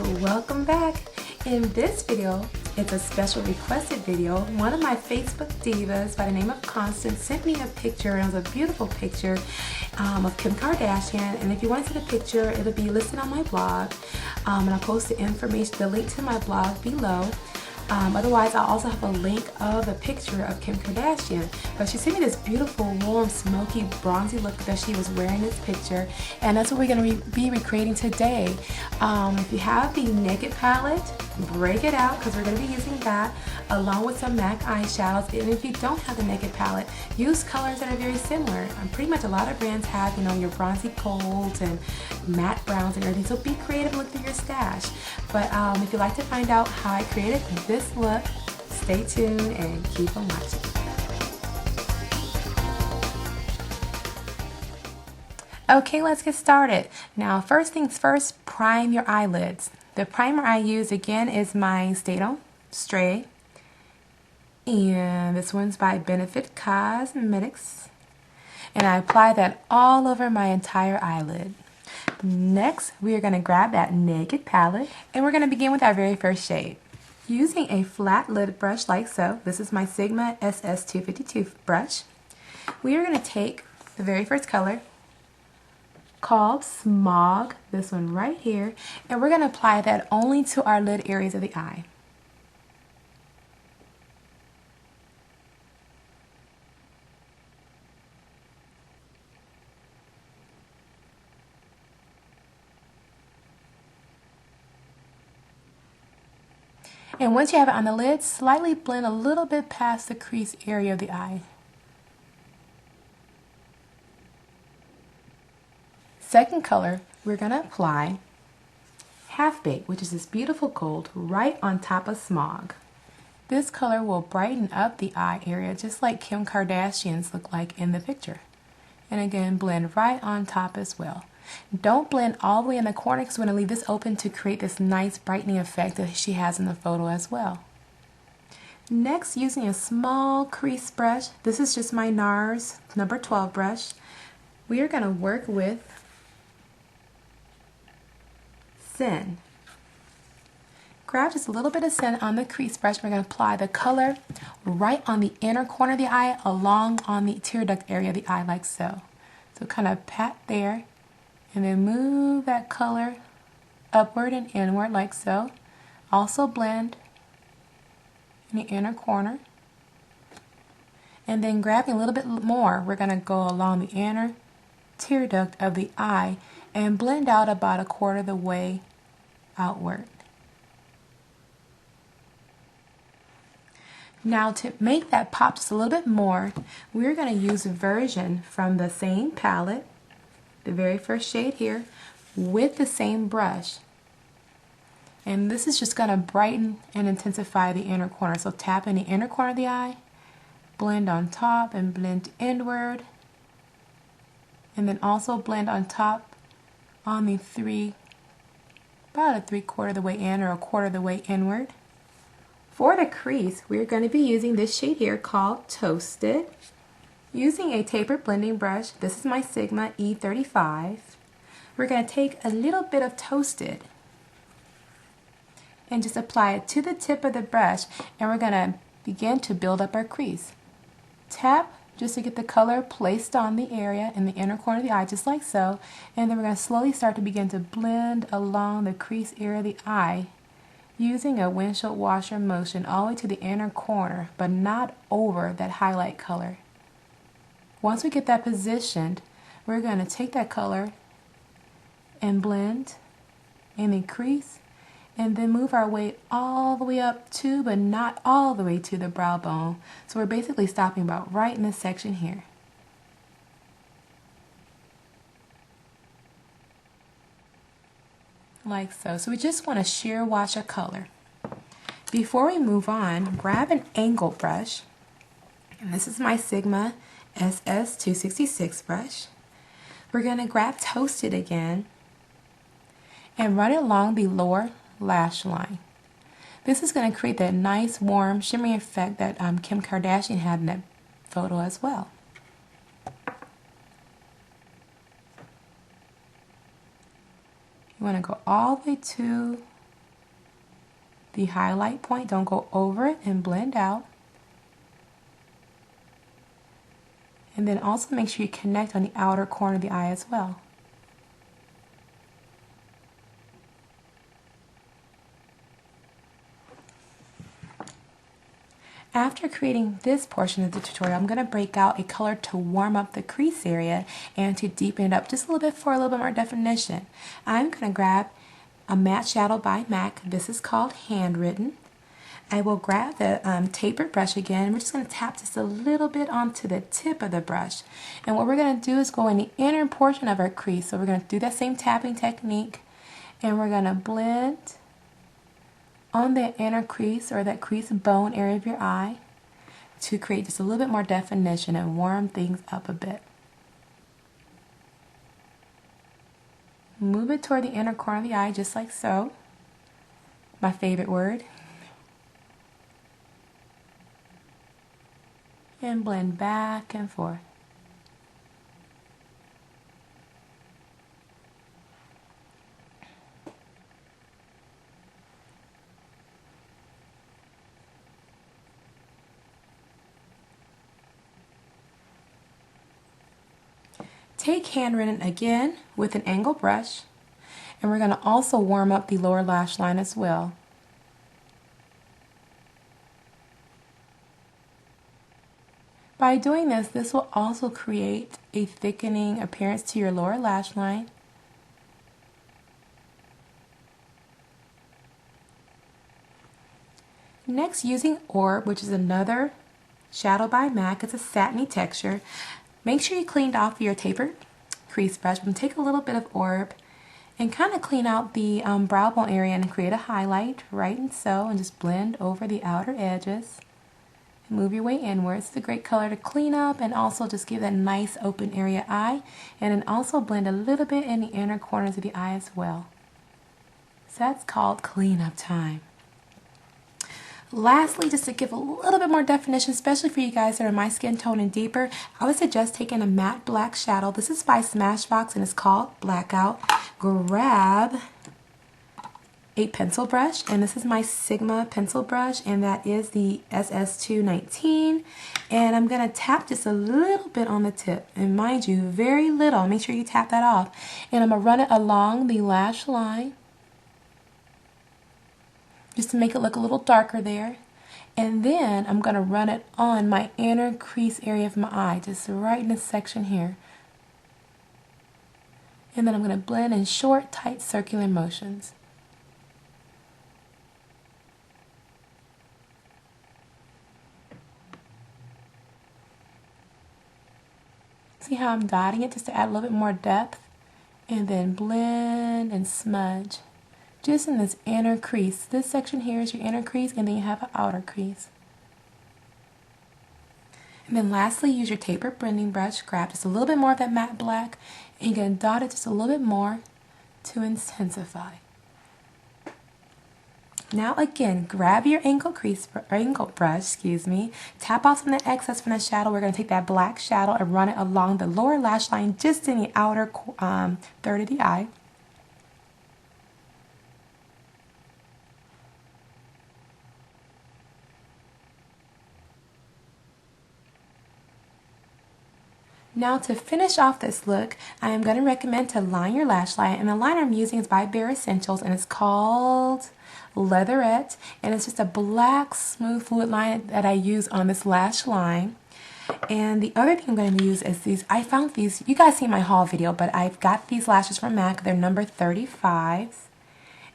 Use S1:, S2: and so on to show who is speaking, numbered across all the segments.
S1: welcome back. In this video, it's a special requested video. One of my Facebook divas by the name of Constance sent me a picture, and it was a beautiful picture of Kim Kardashian. And if you want to see the picture, it'll be listed on my blog, and I'll post the information, the link to my blog below. Otherwise, I'll also have a link of a picture of Kim Kardashian. But she sent me this beautiful, warm, smoky, bronzy look that she was wearing in this picture. And that's what we're going to be recreating today. If you have the Naked palette, break it out because we're going to be using that along with some MAC eyeshadows. And if you don't have the Naked palette, use colors that are very similar. Pretty much a lot of brands have, your bronzy golds and matte browns and everything. So be creative and look through your stash. But if you'd like to find out how I created this look, stay tuned and keep on watching. Okay, let's get started. Now, first things first, prime your eyelids. The primer I use again is my Stray, and this one's by Benefit Cosmetics, and I apply that all over my entire eyelid. Next, we are going to grab that Naked palette, and we're going to begin with our very first shade. Using a flat lid brush like so, this is my Sigma SS252 brush, we are going to take the very first color, called Smog, this one right here, and we're going to apply that only to our lid areas of the eye. And once you have it on the lid, slightly blend a little bit past the crease area of the eye. Second color, we're going to apply Half Baked, which is this beautiful gold right on top of Smog. This color will brighten up the eye area just like Kim Kardashian's look like in the picture. And again, blend right on top as well. Don't blend all the way in the corner because we're going to leave this open to create this nice brightening effect that she has in the photo as well. Next, using a small crease brush, this is just my NARS number 12 brush, we are going to work with Sin. Grab just a little bit of Sin on the crease brush. We're going to apply the color right on the inner corner of the eye, along on the tear duct area of the eye like so. So kind of pat there, and then move that color upward and inward like so. Also blend in the inner corner. And then grabbing a little bit more, we're going to go along the inner tear duct of the eye and blend out about 1/4 of the way outward. Now, to make that pop just a little bit more, we're going to use a version from the same palette, the very first shade here, with the same brush. And this is just going to brighten and intensify the inner corner. So tap in the inner corner of the eye, blend on top and blend inward, and then also blend on top on the about 3/4 of the way in or 1/4 of the way inward. For the crease, we're going to be using this shade here called Toasted. Using a tapered blending brush, this is my Sigma E35. We're going to take a little bit of Toasted and just apply it to the tip of the brush, and we're going to begin to build up our crease. Tap just to get the color placed on the area in the inner corner of the eye, just like so, and then we're going to slowly start to begin to blend along the crease area of the eye using a windshield washer motion all the way to the inner corner, but not over that highlight color. Once we get that positioned, we're going to take that color and blend in the crease, and then move our way all the way up to, but not all the way to, the brow bone. So we're basically stopping about right in this section here. Like so. So we just want to shear wash a color. Before we move on, grab an angle brush, and this is my Sigma SS266 brush. We're going to grab Toasted again and run it along the lower lash line. This is going to create that nice, warm, shimmery effect that Kim Kardashian had in that photo as well. You want to go all the way to the highlight point. Don't go over it, and blend out. And then also make sure you connect on the outer corner of the eye as well. After creating this portion of the tutorial, I'm going to break out a color to warm up the crease area and to deepen it up just a little bit for a little bit more definition. I'm going to grab a matte shadow by MAC. This is called Handwritten. I will grab the tapered brush again. We're just going to tap just a little bit onto the tip of the brush. And what we're going to do is go in the inner portion of our crease. So we're going to do that same tapping technique, and we're going to blend on the inner crease or that crease bone area of your eye to create just a little bit more definition and warm things up a bit. Move it toward the inner corner of the eye just like so. My favorite word. And blend back and forth. Take Handwritten again with an angle brush, and we're going to also warm up the lower lash line as well. By doing this, this will also create a thickening appearance to your lower lash line. Next, using Orb, which is another shadow by MAC, it's a satiny texture. Make sure you cleaned off your tapered crease brush and take a little bit of Orb and kind of clean out the brow bone area and create a highlight right and so, and just blend over the outer edges. Move your way inwards. It's a great color to clean up and also just give that nice open area eye, and then also blend a little bit in the inner corners of the eye as well. So that's called cleanup time. Lastly, just to give a little bit more definition, especially for you guys that are my skin tone and deeper, I would suggest taking a matte black shadow. This is by Smashbox and it's called Blackout. Grab a pencil brush, and this is my Sigma pencil brush, and that is the SS219, and I'm going to tap just a little bit on the tip, and mind you, very little. Make sure you tap that off, and I'm going to run it along the lash line just to make it look a little darker there, and then I'm going to run it on my inner crease area of my eye, just right in this section here, and then I'm going to blend in short, tight, circular motions. See how I'm dotting it just to add a little bit more depth, and then blend and smudge just in this inner crease. This section here is your inner crease, and then you have an outer crease. And then lastly, use your tapered blending brush, grab just a little bit more of that matte black, and you're going to dot it just a little bit more to intensify. Now again, grab your angle brush, tap off some of the excess from the shadow. We're going to take that black shadow and run it along the lower lash line just in the outer third of the eye. Now to finish off this look, I am going to recommend to line your lash line, and the liner I'm using is by Bare Essentials, and it's called Leatherette, and it's just a black smooth fluid line that I use on this lash line. And the other thing I'm going to use is these. I found these, you guys see my haul video, but I've got these lashes from MAC. They're number 35s.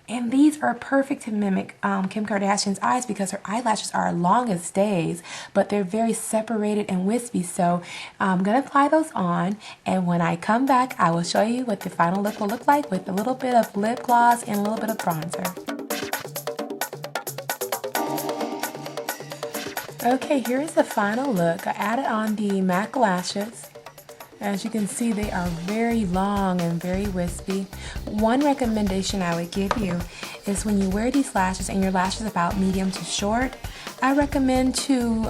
S1: And these are perfect to mimic Kim Kardashian's eyes because her eyelashes are long as days, but they're very separated and wispy. So I'm going to apply those on, and when I come back, I will show you what the final look will look like with a little bit of lip gloss and a little bit of bronzer. Okay, here is the final look. I added on the MAC lashes. As you can see, they are very long and very wispy. One recommendation I would give you is when you wear these lashes and your lashes about medium to short, I recommend to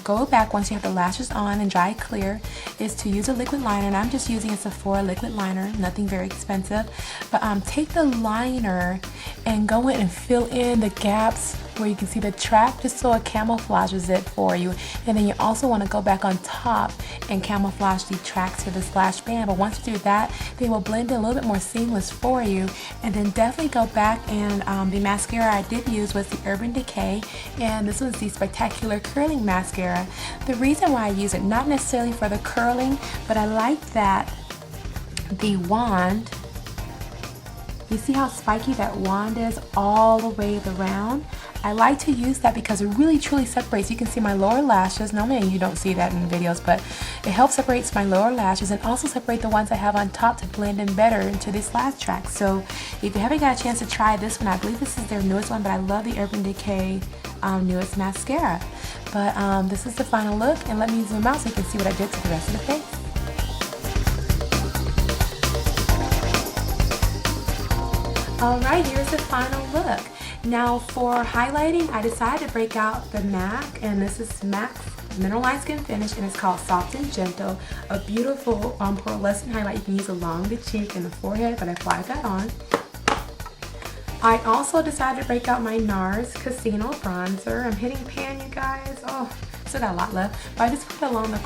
S1: go back once you have the lashes on and dry clear, is to use a liquid liner, and I'm just using a Sephora liquid liner, nothing very expensive. But take the liner and go in and fill in the gaps where you can see the track, just so it camouflages it for you. And then you also want to go back on top and camouflage the track to the slash band. But once you do that, they will blend in a little bit more seamless for you. And then definitely go back, and the mascara I did use was the Urban Decay, and this was the Spectacular Curling Mascara. The reason why I use it, not necessarily for the curling, but I like that the wand, you see how spiky that wand is all the way around? I like to use that because it really truly separates. You can see my lower lashes. Normally you don't see that in videos, but it helps separate my lower lashes and also separate the ones I have on top to blend in better into this last track. So if you haven't got a chance to try this one, I believe this is their newest one, but I love the Urban Decay newest mascara. But this is the final look, and let me zoom out so you can see what I did to the rest of the face. Alright, here's the final look. Now for highlighting, I decided to break out the MAC, and this is MAC's Mineralized Skin Finish, and it's called Soft and Gentle. A beautiful pearlescent highlight you can use along the cheek and the forehead, but I applied that on. I also decided to break out my NARS Casino Bronzer. I'm hitting pan, you guys. Oh, still got a lot left. But I just put it along the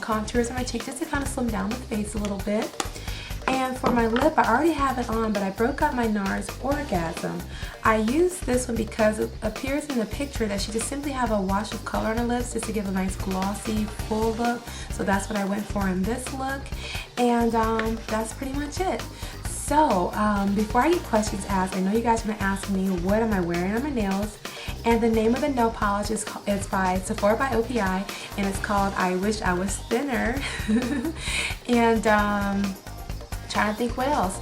S1: contours of my cheek just to kind of slim down the face a little bit. And for my lip, I already have it on, but I broke out my NARS Orgasm. I used this one because it appears in the picture that she just simply have a wash of color on her lips just to give a nice glossy, full look. So that's what I went for in this look. And that's pretty much it. So before I get questions asked, I know you guys are going to ask me, what am I wearing on my nails? And the name of the nail polish is by Sephora by OPI, and it's called I Wish I Was Thinner. And trying to think what else.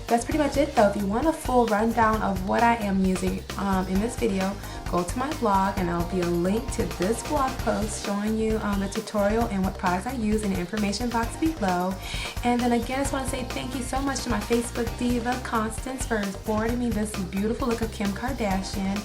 S1: That's pretty much it though. If you want a full rundown of what I am using in this video, go to my blog, and there'll be a link to this blog post showing you the tutorial and what products I use in the information box below. And then again, I just want to say thank you so much to my Facebook diva Constance for forwarding me this beautiful look of Kim Kardashian.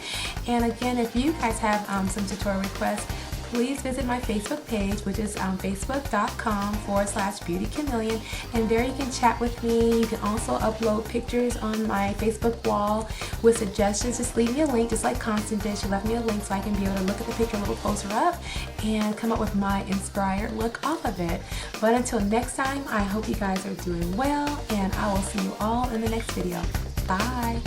S1: And again, if you guys have some tutorial requests, please visit my Facebook page, which is facebook.com/BeautyChameleon, and there you can chat with me. You can also upload pictures on my Facebook wall with suggestions. Just leave me a link, just like Constance did. She left me a link so I can be able to look at the picture a little closer up and come up with my inspired look off of it. But until next time, I hope you guys are doing well, and I will see you all in the next video. Bye!